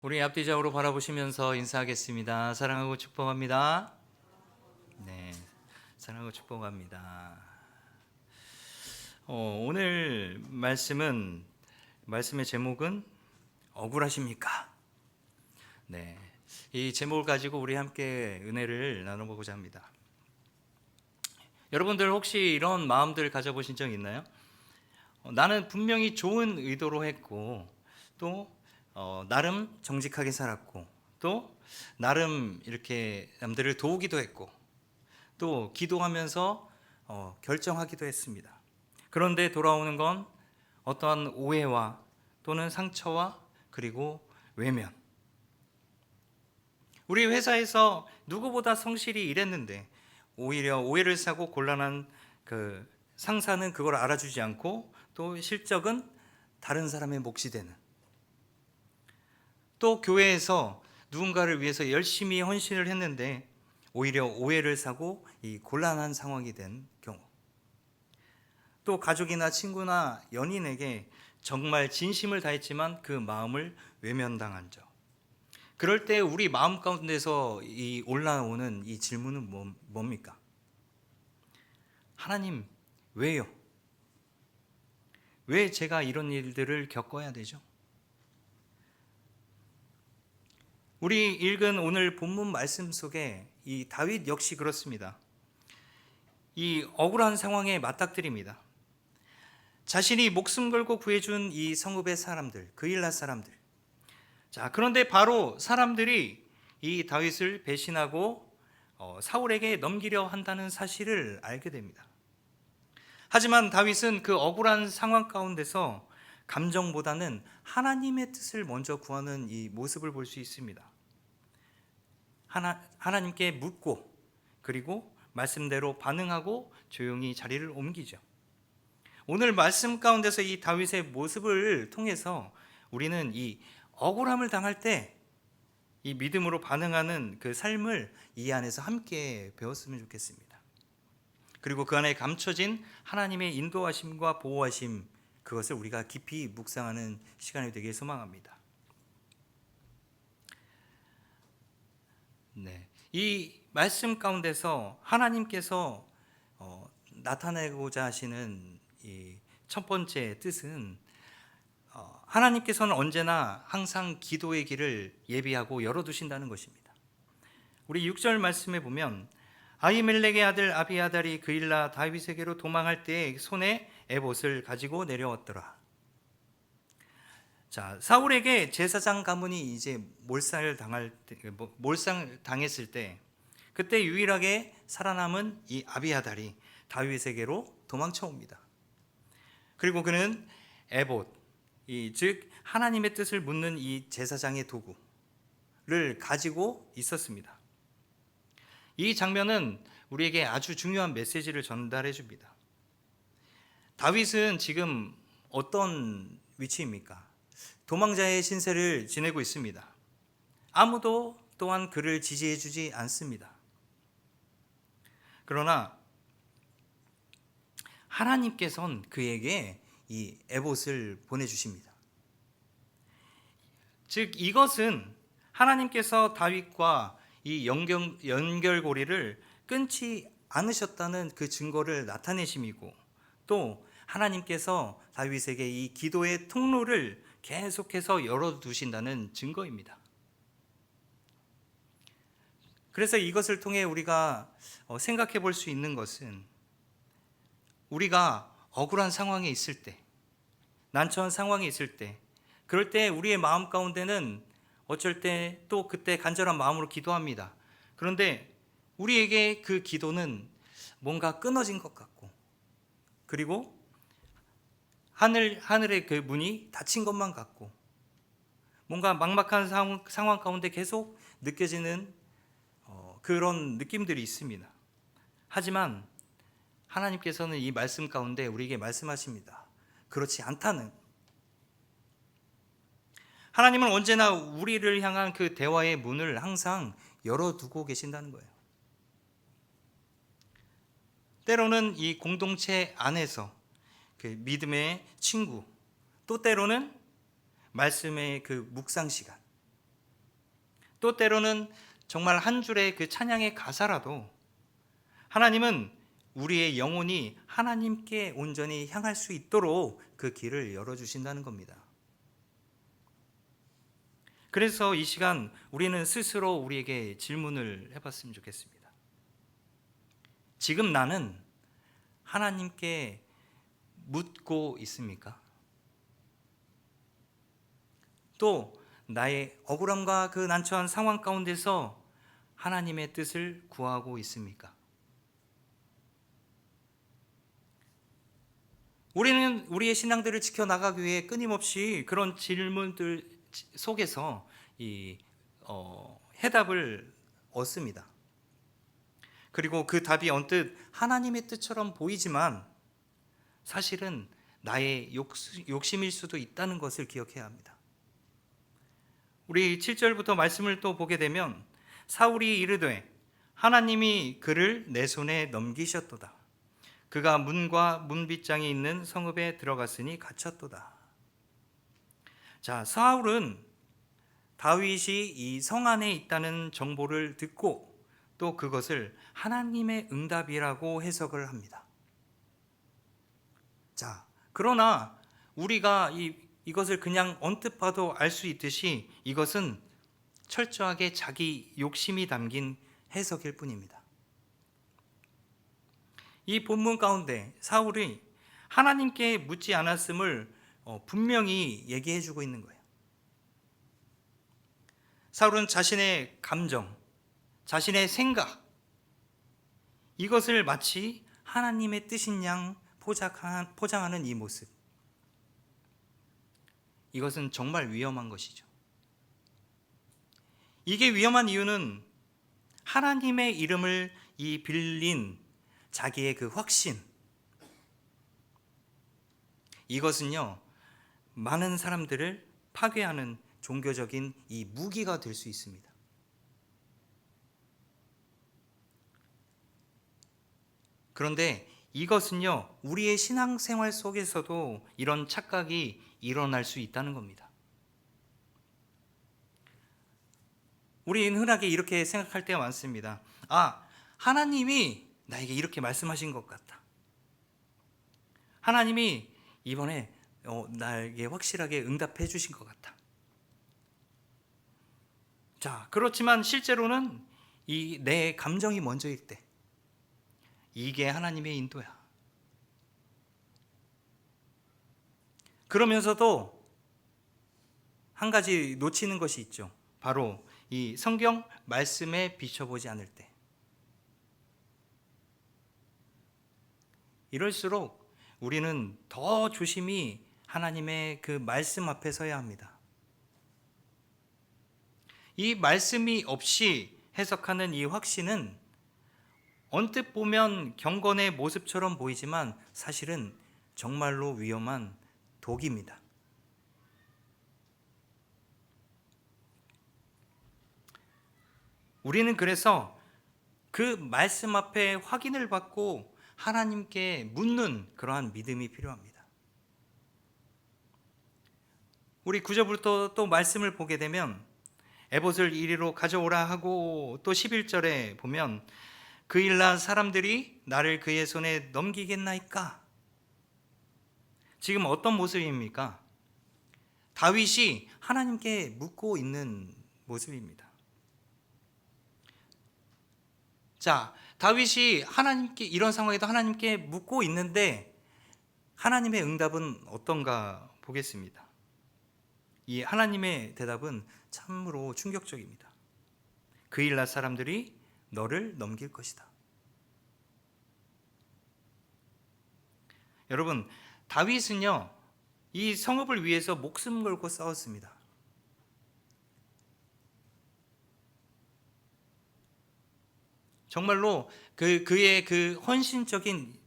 우리 앞뒤적으로 바라보시면서 인사하겠습니다. 사랑하고 축복합니다. 네, 사랑하고 축복합니다. 오늘 말씀의 제목은 억울하십니까? 네, 이 제목을 가지고 우리 함께 은혜를 나눠보고자 합니다. 여러분들 혹시 이런 마음들 가져보신 적 있나요? 나는 분명히 좋은 의도로 했고 또 나름 정직하게 살았고 또 나름 이렇게 남들을 도우기도 했고 또 기도하면서 결정하기도 했습니다. 그런데 돌아오는 건 어떠한 오해와 또는 상처와 그리고 외면. 우리 회사에서 누구보다 성실히 일했는데 오히려 오해를 사고 곤란한 그 상사는 그걸 알아주지 않고 또 실적은 다른 사람의 몫이 되는, 또 교회에서 누군가를 위해서 열심히 헌신을 했는데 오히려 오해를 사고 이 곤란한 상황이 된 경우, 또 가족이나 친구나 연인에게 정말 진심을 다했지만 그 마음을 외면당한 적. 그럴 때 우리 마음 가운데서 이 올라오는 이 질문은 뭡니까? 하나님, 왜요? 왜 제가 이런 일들을 겪어야 되죠? 우리 읽은 오늘 본문 말씀 속에 이 다윗 역시 그렇습니다. 이 억울한 상황에 맞닥뜨립니다. 자신이 목숨 걸고 구해준 이 성읍의 사람들, 그일라 사람들. 자, 그런데 바로 사람들이 이 다윗을 배신하고 사울에게 넘기려 한다는 사실을 알게 됩니다. 하지만 다윗은 그 억울한 상황 가운데서 감정보다는 하나님의 뜻을 먼저 구하는 이 모습을 볼 수 있습니다. 하나님께 묻고 그리고 말씀대로 반응하고 조용히 자리를 옮기죠. 오늘 말씀 가운데서 이 다윗의 모습을 통해서 우리는 이 억울함을 당할 때 이 믿음으로 반응하는 그 삶을 이 안에서 함께 배웠으면 좋겠습니다. 그리고 그 안에 감춰진 하나님의 인도하심과 보호하심, 그것을 우리가 깊이 묵상하는 시간이 되길 소망합니다. 네, 이 말씀 가운데서 하나님께서 나타내고자 하시는 이 첫 번째 뜻은 하나님께서는 언제나 항상 기도의 길을 예비하고 열어두신다는 것입니다. 우리 6절 말씀에 보면 아히멜렉의 아들 아비아달이 그일라 다윗에게로 도망할 때에 손에 에봇을 가지고 내려왔더라. 자, 사울에게 제사장 가문이 이제 몰상당했을 때, 그때 유일하게 살아남은 이 아비아달이 다윗에게로 도망쳐 옵니다. 그리고 그는 에봇, 즉 하나님의 뜻을 묻는 이 제사장의 도구를 가지고 있었습니다. 이 장면은 우리에게 아주 중요한 메시지를 전달해 줍니다. 다윗은 지금 어떤 위치입니까? 도망자의 신세를 지내고 있습니다. 아무도 또한 그를 지지해 주지 않습니다. 그러나 하나님께서는 그에게 이 에봇을 보내주십니다. 즉 이것은 하나님께서 다윗과 이 연결고리를 끊지 않으셨다는 그 증거를 나타내심이고, 또 하나님께서 다윗에게 이 기도의 통로를 계속해서 열어두신다는 증거입니다. 그래서 이것을 통해 우리가 생각해 볼 수 있는 것은, 우리가 억울한 상황에 있을 때, 난처한 상황에 있을 때, 그럴 때 우리의 마음 가운데는 어쩔 때 또 그때 간절한 마음으로 기도합니다. 그런데 우리에게 그 기도는 뭔가 끊어진 것 같고, 그리고 하늘의 그 문이 닫힌 것만 같고, 뭔가 막막한 상황 가운데 계속 느껴지는 그런 느낌들이 있습니다. 하지만 하나님께서는 이 말씀 가운데 우리에게 말씀하십니다. 그렇지 않다는. 하나님은 언제나 우리를 향한 그 대화의 문을 항상 열어두고 계신다는 거예요. 때로는 이 공동체 안에서 그 믿음의 친구, 또 때로는 말씀의 그 묵상 시간, 또 때로는 정말 한 줄의 그 찬양의 가사라도 하나님은 우리의 영혼이 하나님께 온전히 향할 수 있도록 그 길을 열어주신다는 겁니다. 그래서 이 시간 우리는 스스로 우리에게 질문을 해봤으면 좋겠습니다. 지금 나는 하나님께 묻고 있습니까? 또 나의 억울함과 그 난처한 상황 가운데서 하나님의 뜻을 구하고 있습니까? 우리는 우리의 신앙들을 지켜나가기 위해 끊임없이 그런 질문들 속에서 해답을 얻습니다. 그리고 그 답이 언뜻 하나님의 뜻처럼 보이지만 사실은 나의 욕심일 수도 있다는 것을 기억해야 합니다. 우리 7절부터 말씀을 또 보게 되면 사울이 이르되 하나님이 그를 내 손에 넘기셨도다. 그가 문과 문빗장이 있는 성읍에 들어갔으니 갇혔도다. 자, 사울은 다윗이 이 성 안에 있다는 정보를 듣고 또 그것을 하나님의 응답이라고 해석을 합니다. 자, 그러나 우리가 이것을 그냥 언뜻 봐도 알 수 있듯이 이것은 철저하게 자기 욕심이 담긴 해석일 뿐입니다. 이 본문 가운데 사울이 하나님께 묻지 않았음을 분명히 얘기해 주고 있는 거예요. 사울은 자신의 감정, 자신의 생각, 이것을 마치 하나님의 뜻인 양 포장하는 이 모습, 이것은 정말 위험한 것이죠. 이게 위험한 이유는 하나님의 이름을 빌린 자기의 그 확신, 이것은요 많은 사람들을 파괴하는 종교적인 이 무기가 될 수 있습니다. 그런데 이것은요 우리의 신앙생활 속에서도 이런 착각이 일어날 수 있다는 겁니다. 우리는 흔하게 이렇게 생각할 때가 많습니다. 하나님이 나에게 이렇게 말씀하신 것 같다. 하나님이 이번에 나에게 확실하게 응답해 주신 것 같다. 자, 그렇지만 실제로는 내 감정이 먼저일 때 이게 하나님의 인도야. 그러면서도 한 가지 놓치는 것이 있죠. 바로 이 성경 말씀에 비춰보지 않을 때. 이럴수록 우리는 더 조심히 하나님의 그 말씀 앞에 서야 합니다. 이 말씀이 없이 해석하는 이 확신은 언뜻 보면 경건의 모습처럼 보이지만 사실은 정말로 위험한 독입니다. 우리는 그래서 그 말씀 앞에 확인을 받고 하나님께 묻는 그러한 믿음이 필요합니다. 우리 9절부터 또 말씀을 보게 되면 에봇을 이리로 가져오라 하고 또 11절에 보면 그 일날 사람들이 나를 그의 손에 넘기겠나이까? 지금 어떤 모습입니까? 다윗이 하나님께 묻고 있는 모습입니다. 자, 다윗이 하나님께 이런 상황에도 하나님께 묻고 있는데 하나님의 응답은 어떤가 보겠습니다. 이 하나님의 대답은 참으로 충격적입니다. 그 일날 사람들이 너를 넘길 것이다. 여러분, 다윗은요 이 성읍을 위해서 목숨 걸고 싸웠습니다. 정말로 그의 그 헌신적인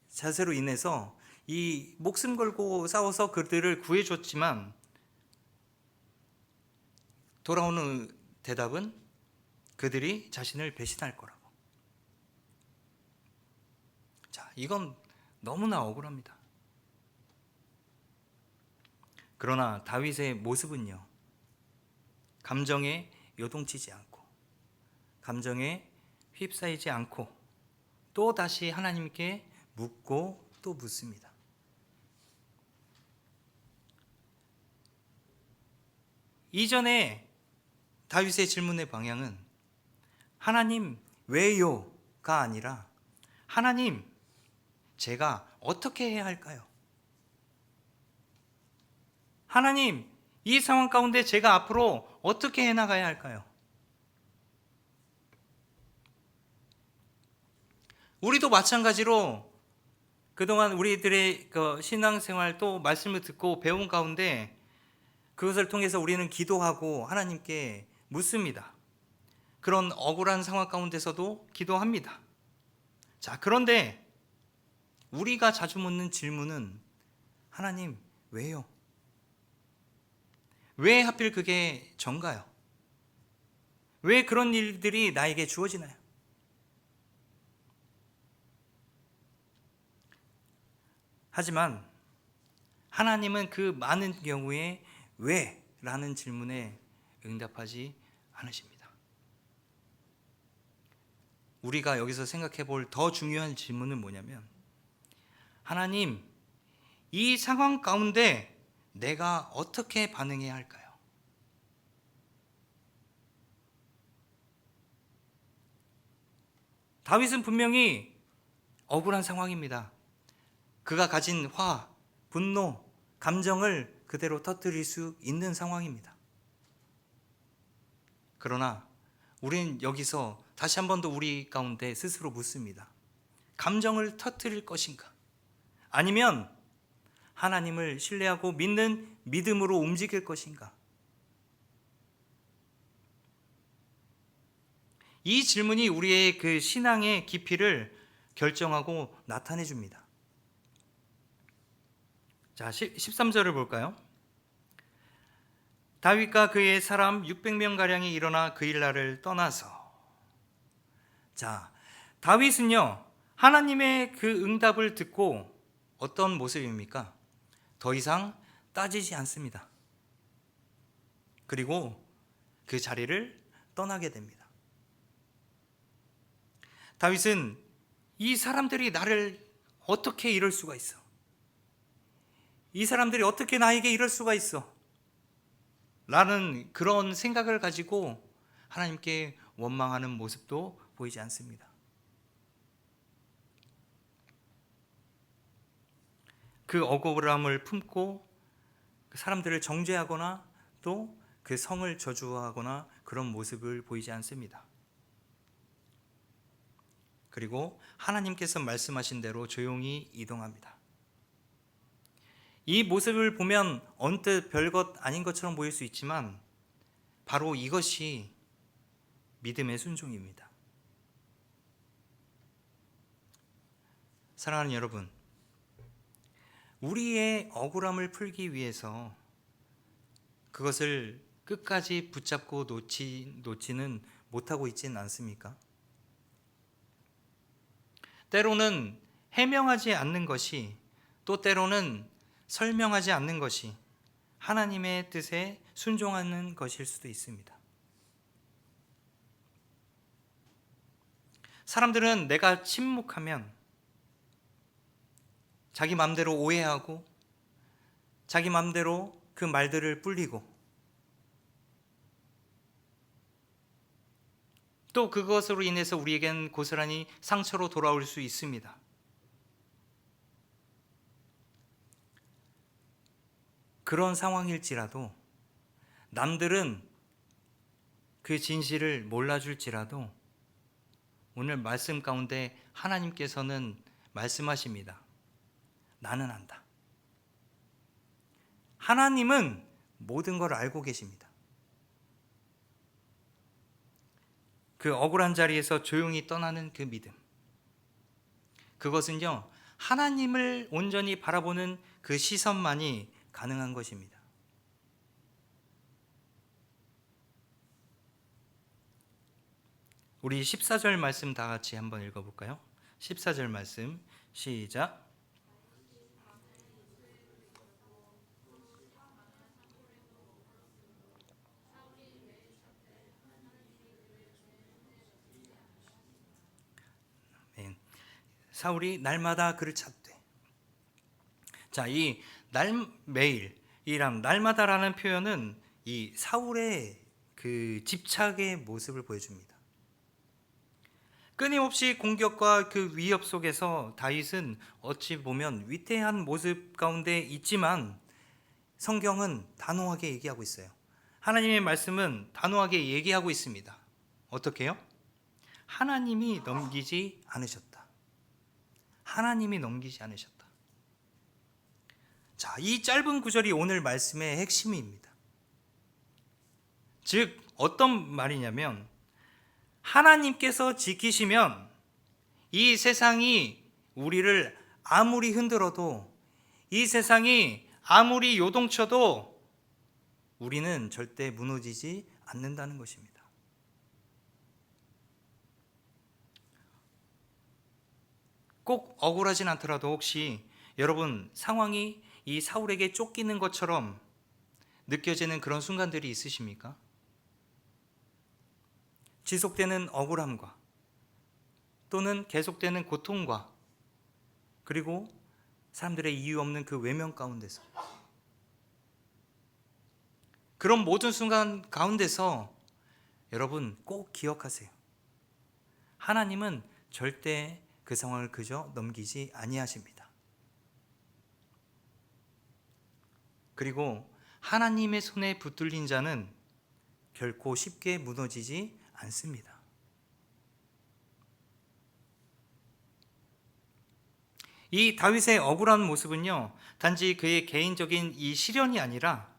자세로 인해서 이 목숨 걸고 싸워서 그들을 구해줬지만 돌아오는 대답은 그들이 자신을 배신할 거라고. 자, 이건 너무나 억울합니다. 그러나 다윗의 모습은요 감정에 요동치지 않고 감정에 휩싸이지 않고 또 다시 하나님께 묻고 또 묻습니다. 이전에 다윗의 질문의 방향은 하나님 왜요가 아니라 하나님 제가 어떻게 해야 할까요? 하나님 이 상황 가운데 제가 앞으로 어떻게 해나가야 할까요? 우리도 마찬가지로 그동안 우리들의 신앙생활 또 말씀을 듣고 배운 가운데 그것을 통해서 우리는 기도하고 하나님께 묻습니다. 그런 억울한 상황 가운데서도 기도합니다. 자, 그런데 우리가 자주 묻는 질문은 하나님 왜요? 왜 하필 그게 전가요? 왜 그런 일들이 나에게 주어지나요? 하지만 하나님은 그 많은 경우에 왜? 라는 질문에 응답하지 않으십니다. 우리가 여기서 생각해 볼 더 중요한 질문은 뭐냐면 하나님, 이 상황 가운데 내가 어떻게 반응해야 할까요? 다윗은 분명히 억울한 상황입니다. 그가 가진 화, 분노, 감정을 그대로 터뜨릴 수 있는 상황입니다. 그러나 우리는 여기서 다시 한 번 더 우리 가운데 스스로 묻습니다. 감정을 터뜨릴 것인가? 아니면 하나님을 신뢰하고 믿는 믿음으로 움직일 것인가? 이 질문이 우리의 그 신앙의 깊이를 결정하고 나타내 줍니다. 자, 13절을 볼까요? 다윗과 그의 사람 600명가량이 일어나 그 일날을 떠나서. 자, 다윗은요 하나님의 그 응답을 듣고 어떤 모습입니까? 더 이상 따지지 않습니다. 그리고 그 자리를 떠나게 됩니다. 다윗은 이 사람들이 나를 어떻게 이럴 수가 있어? 이 사람들이 어떻게 나에게 이럴 수가 있어? 라는 그런 생각을 가지고 하나님께 원망하는 모습도 보이지 않습니다. 그 억울함을 품고 사람들을 정죄하거나 또 그 성을 저주하거나 그런 모습을 보이지 않습니다. 그리고 하나님께서 말씀하신 대로 조용히 이동합니다. 이 모습을 보면 언뜻 별것 아닌 것처럼 보일 수 있지만 바로 이것이 믿음의 순종입니다. 사랑하는 여러분, 우리의 억울함을 풀기 위해서 그것을 끝까지 붙잡고 놓지는 못하고 있지는 않습니까? 때로는 해명하지 않는 것이 또 때로는 설명하지 않는 것이 하나님의 뜻에 순종하는 것일 수도 있습니다. 사람들은 내가 침묵하면 자기 마음대로 오해하고 자기 마음대로 그 말들을 불리고 또 그것으로 인해서 우리에겐 고스란히 상처로 돌아올 수 있습니다. 그런 상황일지라도 남들은 그 진실을 몰라줄지라도 오늘 말씀 가운데 하나님께서는 말씀하십니다. 나는 안다. 하나님은 모든 걸 알고 계십니다. 그 억울한 자리에서 조용히 떠나는 그 믿음, 그것은요 하나님을 온전히 바라보는 그 시선만이 가능한 것입니다. 우리 14절 말씀 다 같이 한번 읽어볼까요? 14절 말씀 시작. 사울이 날마다 그를 찾되. 자, 이 매일이란 날마다라는 표현은 이 사울의 그 집착의 모습을 보여줍니다. 끊임없이 공격과 그 위협 속에서 다윗은 어찌 보면 위태한 모습 가운데 있지만 성경은 단호하게 얘기하고 있어요. 하나님의 말씀은 단호하게 얘기하고 있습니다. 어떻게요? 하나님이 넘기지 않으셨다. 하나님이 넘기지 않으셨다. 자, 이 짧은 구절이 오늘 말씀의 핵심입니다. 즉, 어떤 말이냐면 하나님께서 지키시면 이 세상이 우리를 아무리 흔들어도, 이 세상이 아무리 요동쳐도 우리는 절대 무너지지 않는다는 것입니다. 꼭 억울하진 않더라도 혹시 여러분 상황이 이 사울에게 쫓기는 것처럼 느껴지는 그런 순간들이 있으십니까? 지속되는 억울함과 또는 계속되는 고통과 그리고 사람들의 이유 없는 그 외면 가운데서, 그런 모든 순간 가운데서 여러분 꼭 기억하세요. 하나님은 절대 그 상황을 그저 넘기지 아니하십니다. 그리고 하나님의 손에 붙들린 자는 결코 쉽게 무너지지 않습니다. 이 다윗의 억울한 모습은요, 단지 그의 개인적인 이 시련이 아니라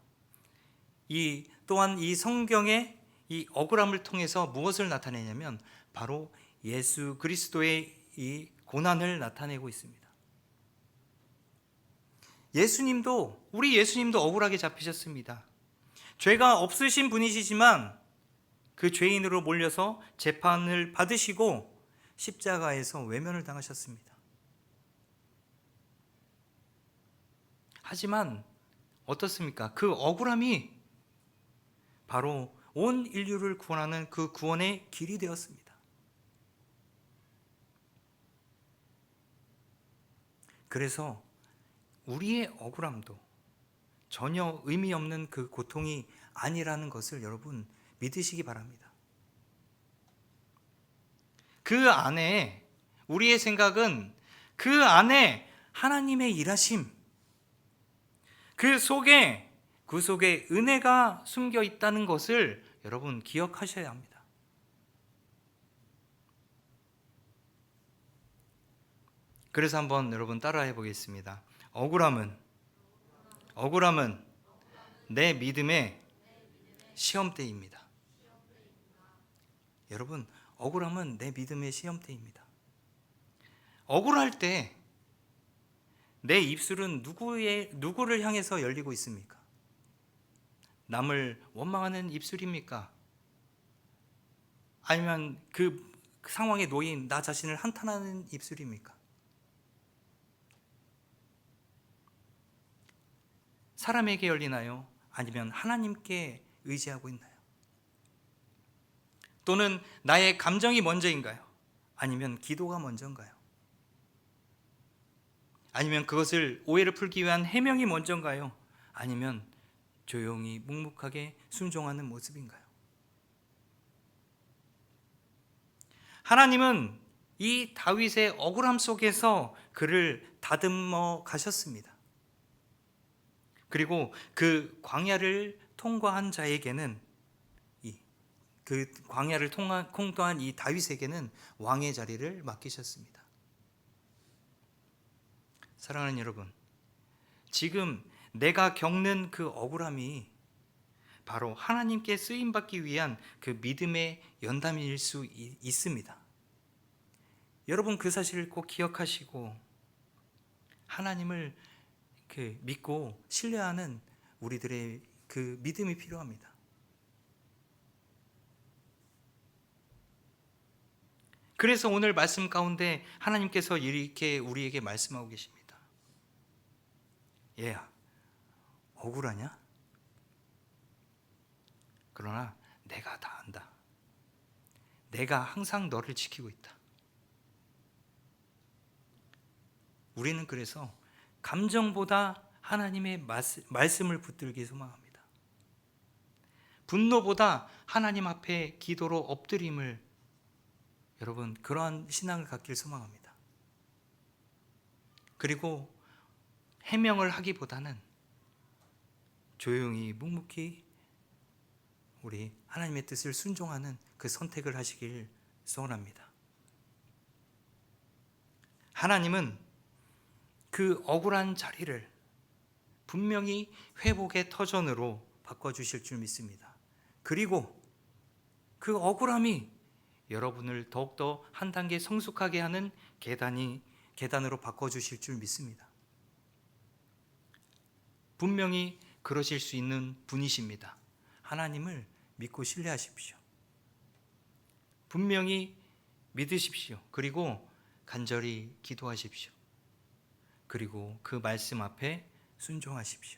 또한 이 성경의 이 억울함을 통해서 무엇을 나타내냐면 바로 예수 그리스도의 이 고난을 나타내고 있습니다. 우리 예수님도 억울하게 잡히셨습니다. 죄가 없으신 분이시지만 그 죄인으로 몰려서 재판을 받으시고 십자가에서 외면을 당하셨습니다. 하지만 어떻습니까? 그 억울함이 바로 온 인류를 구원하는 그 구원의 길이 되었습니다. 그래서 우리의 억울함도 전혀 의미 없는 그 고통이 아니라는 것을 여러분 믿으시기 바랍니다. 그 안에 우리의 생각은 그 안에 하나님의 일하심, 그 속에 은혜가 숨겨 있다는 것을 여러분 기억하셔야 합니다. 그래서 한번 여러분 따라해 보겠습니다. 억울함은 내 믿음의 시험대입니다. 여러분, 억울함은 내 믿음의 시험대입니다. 억울할 때 내 입술은 누구를 향해서 열리고 있습니까? 남을 원망하는 입술입니까? 아니면 그 상황에 놓인 나 자신을 한탄하는 입술입니까? 사람에게 열리나요? 아니면 하나님께 의지하고 있나요? 또는 나의 감정이 먼저인가요? 아니면 기도가 먼저인가요? 아니면 그것을 오해를 풀기 위한 해명이 먼저인가요? 아니면 조용히 묵묵하게 순종하는 모습인가요? 하나님은 이 다윗의 억울함 속에서 그를 다듬어 가셨습니다. 그리고 그 광야를 통과한 자에게는 그 광야를 통과한 이 다윗에게는 왕의 자리를 맡기셨습니다. 사랑하는 여러분, 지금 내가 겪는 그 억울함이 바로 하나님께 쓰임받기 위한 그 믿음의 연담일 수 있습니다. 여러분 그 사실을 꼭 기억하시고 하나님을 믿고 신뢰하는 우리들의 그 믿음이 필요합니다. 그래서 오늘 말씀 가운데 하나님께서 이렇게 우리에게 말씀하고 계십니다. 얘야, 억울하냐? 그러나 내가 다 안다. 내가 항상 너를 지키고 있다. 우리는 그래서 감정보다 하나님의 말씀을 붙들기 소망합니다. 분노보다 하나님 앞에 기도로 엎드림을, 여러분 그러한 신앙을 갖길 소망합니다. 그리고 해명을 하기보다는 조용히 묵묵히 우리 하나님의 뜻을 순종하는 그 선택을 하시길 소원합니다. 하나님은 그 억울한 자리를 분명히 회복의 터전으로 바꿔주실 줄 믿습니다. 그리고 그 억울함이 여러분을 더욱더 한 단계 성숙하게 하는 계단으로 바꿔주실 줄 믿습니다. 분명히 그러실 수 있는 분이십니다. 하나님을 믿고 신뢰하십시오. 분명히 믿으십시오. 그리고 간절히 기도하십시오. 그리고 그 말씀 앞에 순종하십시오.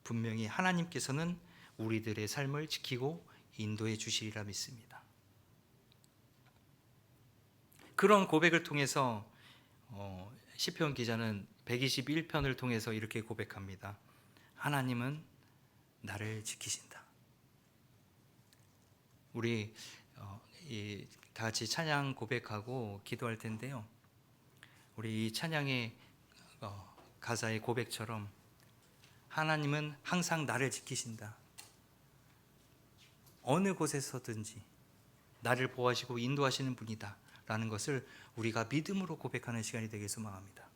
분명히 하나님께서는 우리들의 삶을 지키고 인도해 주시리라 믿습니다. 그런 고백을 통해서 시편 기자는 121편을 통해서 이렇게 고백합니다. 하나님은 나를 지키신다. 우리 다 같이 찬양 고백하고 기도할 텐데요. 우리 이 찬양의 가사의 고백처럼 하나님은 항상 나를 지키신다. 어느 곳에서든지 나를 보호하시고 인도하시는 분이다 라는 것을 우리가 믿음으로 고백하는 시간이 되길 소망합니다.